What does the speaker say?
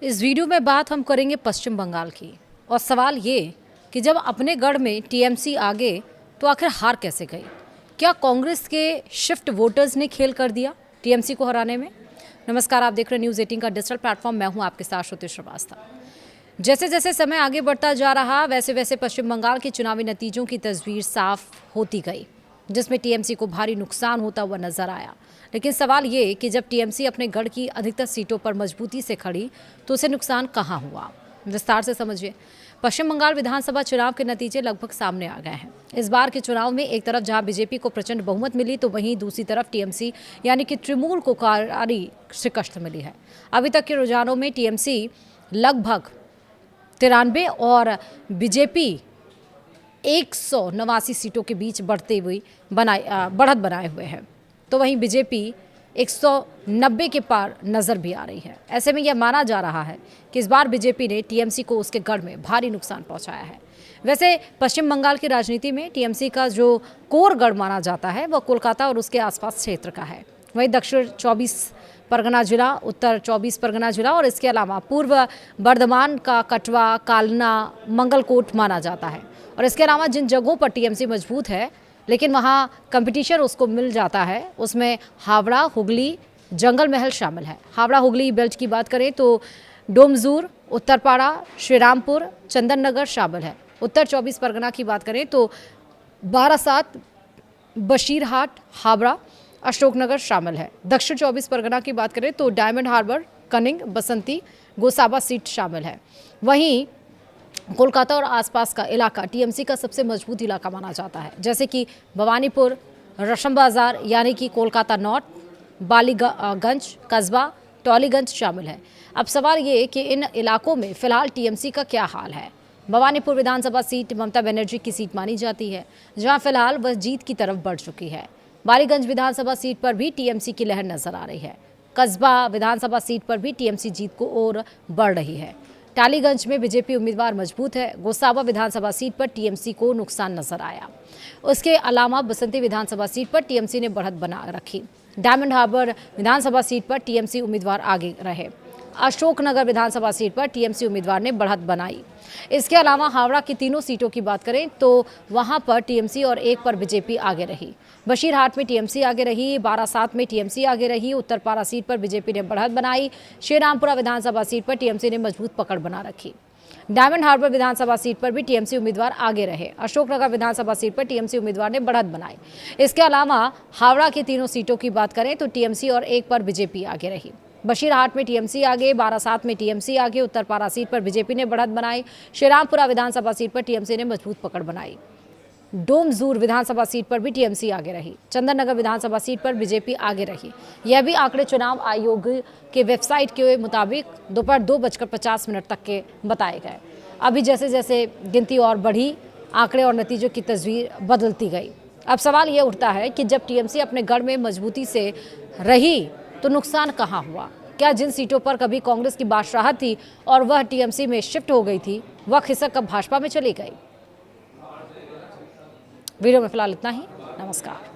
इस वीडियो में बात हम करेंगे पश्चिम बंगाल की और सवाल ये कि जब अपने गढ़ में टीएमसी आगे तो आखिर हार कैसे गई। क्या कांग्रेस के शिफ्ट वोटर्स ने खेल कर दिया टीएमसी को हराने में। नमस्कार, आप देख रहे हैं न्यूज़ 18 का डिजिटल प्लेटफॉर्म। मैं हूं आपके साथ श्रुति श्रीवास्तव। जैसे जैसे समय आगे बढ़ता जा रहा वैसे वैसे पश्चिम बंगाल के चुनावी नतीजों की तस्वीर साफ होती गई, जिसमें टीएमसी को भारी नुकसान होता हुआ नजर आया। लेकिन सवाल ये कि जब टीएमसी अपने गढ़ की अधिकतर सीटों पर मजबूती से खड़ी तो उसे नुकसान कहां हुआ, विस्तार से समझिए। पश्चिम बंगाल विधानसभा चुनाव के नतीजे लगभग सामने आ गए हैं। इस बार के चुनाव में एक तरफ जहां बीजेपी को प्रचंड बहुमत मिली तो वहीं दूसरी तरफ टीएमसी यानी कि तृणमूल को करारी शिकस्त मिली है। अभी तक के रुझानों में टीएमसी लगभग 93 और बीजेपी 189 सीटों के बीच बढ़त बनाए हुए हैं, तो वहीं बीजेपी 190 के पार नजर भी आ रही है। ऐसे में यह माना जा रहा है कि इस बार बीजेपी ने टीएमसी को उसके गढ़ में भारी नुकसान पहुंचाया है। वैसे पश्चिम बंगाल की राजनीति में टीएमसी का जो कोर गढ़ माना जाता है वह कोलकाता और उसके आसपास क्षेत्र का है। वहीं दक्षिण 24 परगना जिला, उत्तर 24 परगना जिला और इसके अलावा पूर्व बर्धमान का कटवा, कालना, मंगलकोट माना जाता है। और इसके अलावा जिन जगहों पर टीएमसी मजबूत है लेकिन वहाँ कंपटीशन उसको मिल जाता है, उसमें हावड़ा, हुगली, जंगल महल शामिल है। हावड़ा हुगली बेल्ट की बात करें तो डोमजूर, उत्तरपाड़ा, श्रीरामपुर, चंदन नगर शामिल है। उत्तर 24 परगना की बात करें तो बारासात, बशीरहाट, हावड़ा, अशोकनगर शामिल है। दक्षिण 24 परगना की बात करें तो डायमंड हार्बर, कनिंग, बसंती, गोसाबा सीट शामिल है। वहीं कोलकाता और आसपास का इलाका टीएमसी का सबसे मजबूत इलाका माना जाता है, जैसे कि भवानीपुर, रशम बाजार यानी कि कोलकाता नॉर्थ, बालीगंज, कस्बा, टॉलीगंज शामिल है। अब सवाल ये कि इन इलाकों में फिलहाल टीएमसी का क्या हाल है। भवानीपुर विधानसभा सीट ममता बनर्जी की सीट मानी जाती है, जहां फिलहाल वह जीत की तरफ बढ़ चुकी है। बालीगंज विधानसभा सीट पर भी टीएमसी की लहर नजर आ रही है। कस्बा विधानसभा सीट पर भी टीएमसी जीत को ओर बढ़ रही है। टालीगंज में बीजेपी उम्मीदवार मजबूत है। गोसाबा विधानसभा सीट पर टीएमसी को नुकसान नजर आया। उसके अलावा बसंती विधानसभा सीट पर टीएमसी ने बढ़त बना रखी। डायमंड हार्बर विधानसभा सीट पर टीएमसी उम्मीदवार आगे रहे। अशोकनगर विधानसभा सीट पर टीएमसी उम्मीदवार ने बढ़त बनाई। इसके अलावा हावड़ा की तीनों सीटों की बात करें तो वहां पर टीएमसी और एक पर बीजेपी आगे रही। बशीरहाट में टीएमसी आगे रही, बारासात में टीएमसी आगे रही, उत्तरपाड़ा सीट पर बीजेपी ने बढ़त बनाई। श्रीरामपुरा विधानसभा सीट पर टीएमसी ने मजबूत पकड़ बना रखी। डायमंड हार्बर विधानसभा सीट पर भी टीएमसी उम्मीदवार आगे रहे। अशोकनगर विधानसभा सीट पर टीएमसी उम्मीदवार ने बढ़त बनाई। इसके अलावा हावड़ा की तीनों सीटों की बात करें तो टीएमसी और एक पर बीजेपी आगे रही। बशीरहाट में टीएमसी आगे, बारासात में टीएमसी आगे, उत्तरपाड़ा सीट पर बीजेपी ने बढ़त बनाई। श्रीरामपुरा विधानसभा सीट पर टीएमसी ने मजबूत पकड़ बनाई। डोमजूर विधानसभा सीट पर भी टीएमसी आगे रही। चंदन नगर विधानसभा सीट पर बीजेपी आगे रही। यह भी आंकड़े चुनाव आयोग के वेबसाइट के मुताबिक दोपहर 2:50 तक के बताए गए। अभी जैसे जैसे गिनती और बढ़ी, आंकड़े और नतीजों की तस्वीर बदलती गई। अब सवाल ये उठता है कि जब टीएमसी अपने गढ़ में मजबूती से रही तो नुकसान कहाँ हुआ। क्या जिन सीटों पर कभी कांग्रेस की बादशाहत थी और वह टीएमसी में शिफ्ट हो गई थी, वह खिसक कर भाजपा में चली गई। वीडियो में फिलहाल इतना ही। नमस्कार।